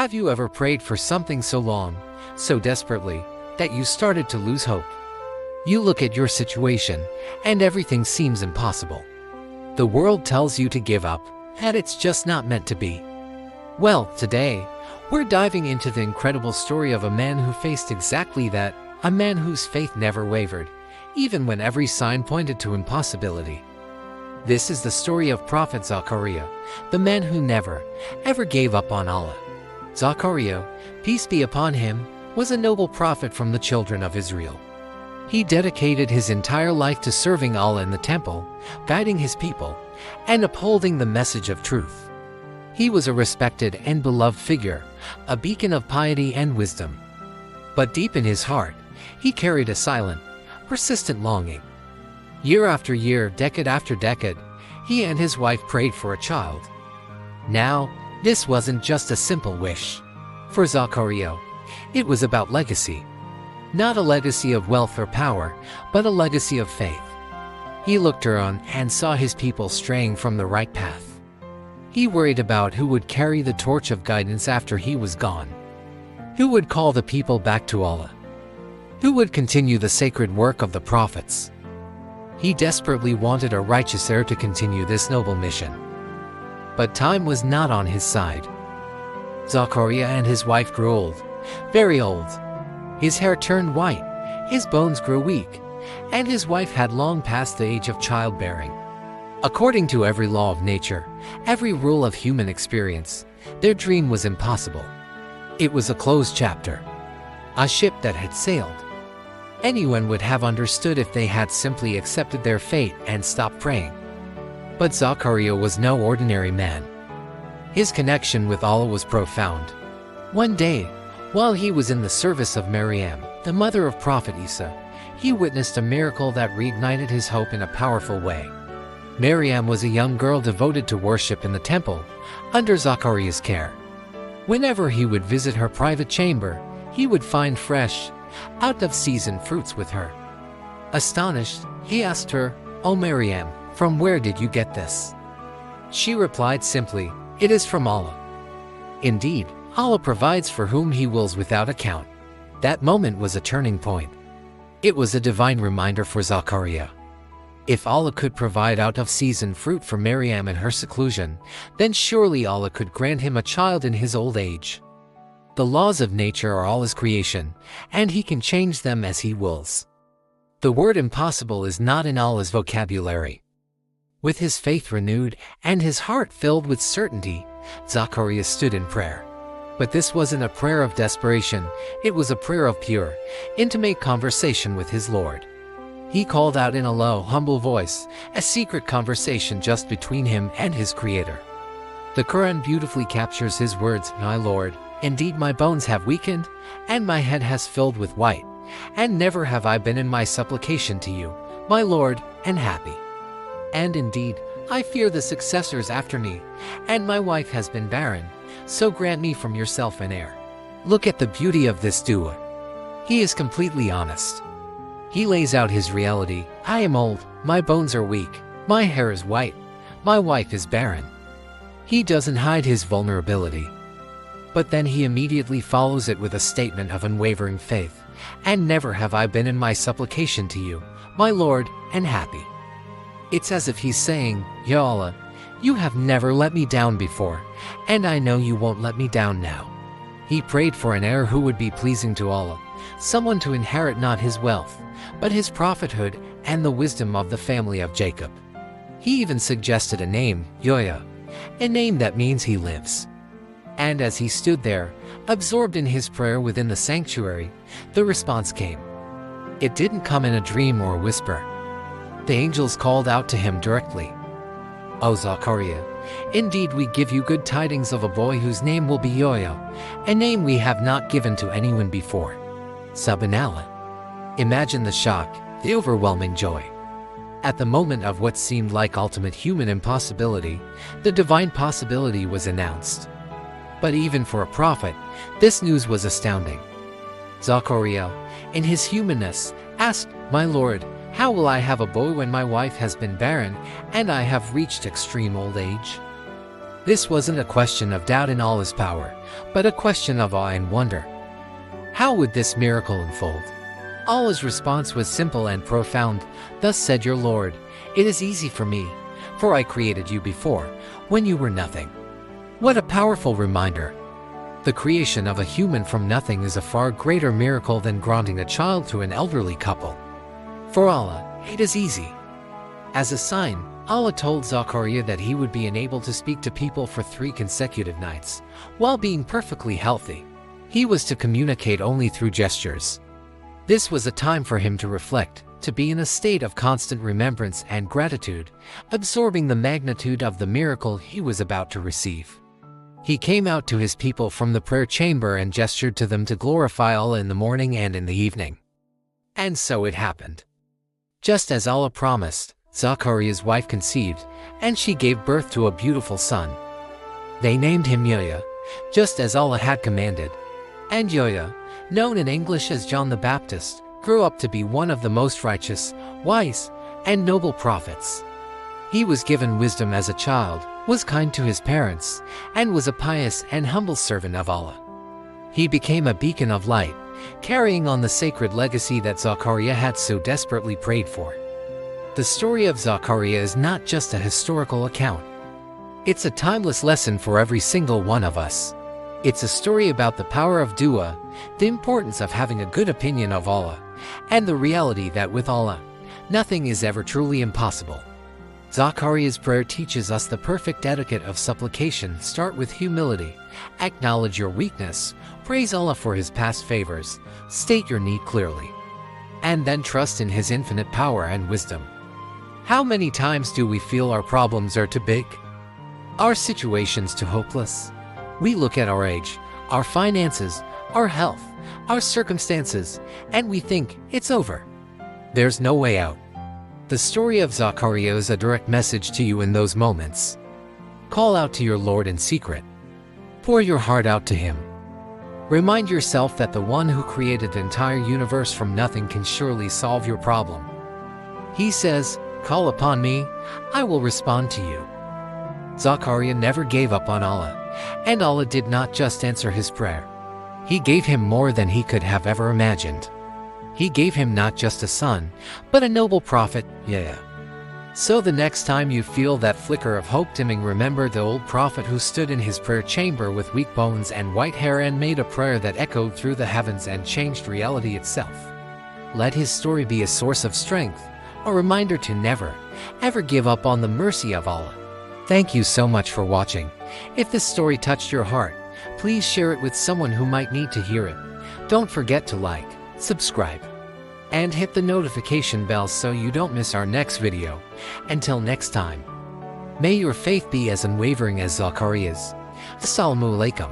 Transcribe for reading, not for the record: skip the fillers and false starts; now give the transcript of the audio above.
Have you ever prayed for something so long, so desperately, that you started to lose hope? You look at your situation, and everything seems impossible. The world tells you to give up, and it's just not meant to be. Well, today, we're diving into the incredible story of a man who faced exactly that, a man whose faith never wavered, even when every sign pointed to impossibility. This is the story of Prophet Zakariya, the man who never, ever gave up on Allah. Zakariya, peace be upon him, was a noble prophet from the children of Israel. He dedicated his entire life to serving Allah in the temple, guiding his people, and upholding the message of truth. He was a respected and beloved figure, a beacon of piety and wisdom. But deep in his heart, he carried a silent, persistent longing. Year after year, decade after decade, he and his wife prayed for a child. Now, this wasn't just a simple wish. For Zakariya, it was about legacy. Not a legacy of wealth or power, but a legacy of faith. He looked around and saw his people straying from the right path. He worried about who would carry the torch of guidance after he was gone. Who would call the people back to Allah? Who would continue the sacred work of the prophets? He desperately wanted a righteous heir to continue this noble mission. But time was not on his side. Zakariya and his wife grew old, very old. His hair turned white, his bones grew weak, and his wife had long passed the age of childbearing. According to every law of nature, every rule of human experience, their dream was impossible. It was a closed chapter, a ship that had sailed. Anyone would have understood if they had simply accepted their fate and stopped praying. But Zakariya was no ordinary man. His connection with Allah was profound. One day, while he was in the service of Maryam, the mother of Prophet Isa, he witnessed a miracle that reignited his hope in a powerful way. Maryam was a young girl devoted to worship in the temple, under Zakariya's care. Whenever he would visit her private chamber, he would find fresh, out-of-season fruits with her. Astonished, he asked her, "O Maryam, from where did you get this?" She replied simply, "It is from Allah." Indeed, Allah provides for whom He wills without account. That moment was a turning point. It was a divine reminder for Zakariya. If Allah could provide out-of-season fruit for Maryam in her seclusion, then surely Allah could grant him a child in his old age. The laws of nature are Allah's creation, and He can change them as He wills. The word impossible is not in Allah's vocabulary. With his faith renewed and his heart filled with certainty, Zakariya stood in prayer. But this wasn't a prayer of desperation, it was a prayer of pure, intimate conversation with his Lord. He called out in a low, humble voice, a secret conversation just between him and his Creator. The Qur'an beautifully captures his words, "My Lord, indeed my bones have weakened, and my head has filled with white, and never have I been in my supplication to you, my Lord, and happy. And indeed, I fear the successors after me, and my wife has been barren, so grant me from yourself an heir." Look at the beauty of this dua. He is completely honest. He lays out his reality. I am old, my bones are weak, my hair is white, my wife is barren. He doesn't hide his vulnerability. But then he immediately follows it with a statement of unwavering faith. And never have I been in my supplication to you, my Lord, and happy. It's as if he's saying, Ya Allah, you have never let me down before, and I know you won't let me down now. He prayed for an heir who would be pleasing to Allah, someone to inherit not his wealth, but his prophethood and the wisdom of the family of Jacob. He even suggested a name, Yoya, a name that means he lives. And as he stood there, absorbed in his prayer within the sanctuary, the response came. It didn't come in a dream or a whisper. The angels called out to him directly. O Zakariya, indeed we give you good tidings of a boy whose name will be Yoya, a name we have not given to anyone before. Subhanallah. Imagine the shock, the overwhelming joy. At the moment of what seemed like ultimate human impossibility, the divine possibility was announced. But even for a prophet, this news was astounding. Zakariya, in his humanness, asked, "My Lord, how will I have a boy when my wife has been barren and I have reached extreme old age?" This wasn't a question of doubt in Allah's power, but a question of awe and wonder. How would this miracle unfold? Allah's response was simple and profound. Thus said your Lord, it is easy for me, for I created you before, when you were nothing. What a powerful reminder. The creation of a human from nothing is a far greater miracle than granting a child to an elderly couple. For Allah, it is easy. As a sign, Allah told Zakariya that he would be unable to speak to people for 3 consecutive nights, while being perfectly healthy. He was to communicate only through gestures. This was a time for him to reflect, to be in a state of constant remembrance and gratitude, absorbing the magnitude of the miracle he was about to receive. He came out to his people from the prayer chamber and gestured to them to glorify Allah in the morning and in the evening. And so it happened. Just as Allah promised, Zakariya's wife conceived, and she gave birth to a beautiful son. They named him Yahya, just as Allah had commanded. And Yahya, known in English as John the Baptist, grew up to be one of the most righteous, wise, and noble prophets. He was given wisdom as a child, was kind to his parents, and was a pious and humble servant of Allah. He became a beacon of light, carrying on the sacred legacy that Zakariya had so desperately prayed for. The story of Zakariya is not just a historical account. It's a timeless lesson for every single one of us. It's a story about the power of dua, the importance of having a good opinion of Allah, and the reality that with Allah, nothing is ever truly impossible. Zakariya's prayer teaches us the perfect etiquette of supplication. Start with humility, acknowledge your weakness, praise Allah for His past favors, state your need clearly, and then trust in His infinite power and wisdom. How many times do we feel our problems are too big? Our situations too hopeless? We look at our age, our finances, our health, our circumstances, and we think it's over. There's no way out. The story of Zakariya is a direct message to you in those moments. Call out to your Lord in secret. Pour your heart out to Him. Remind yourself that the one who created the entire universe from nothing can surely solve your problem. He says, "Call upon me, I will respond to you." Zakariya never gave up on Allah, and Allah did not just answer his prayer. He gave him more than he could have ever imagined. He gave him not just a son, but a noble prophet, Yahya. So the next time you feel that flicker of hope dimming, remember the old prophet who stood in his prayer chamber with weak bones and white hair and made a prayer that echoed through the heavens and changed reality itself. Let his story be a source of strength, a reminder to never, ever give up on the mercy of Allah. Thank you so much for watching. If this story touched your heart, please share it with someone who might need to hear it. Don't forget to like, subscribe, and hit the notification bell so you don't miss our next video. Until next time, may your faith be as unwavering as Zakariya's. Assalamu alaikum.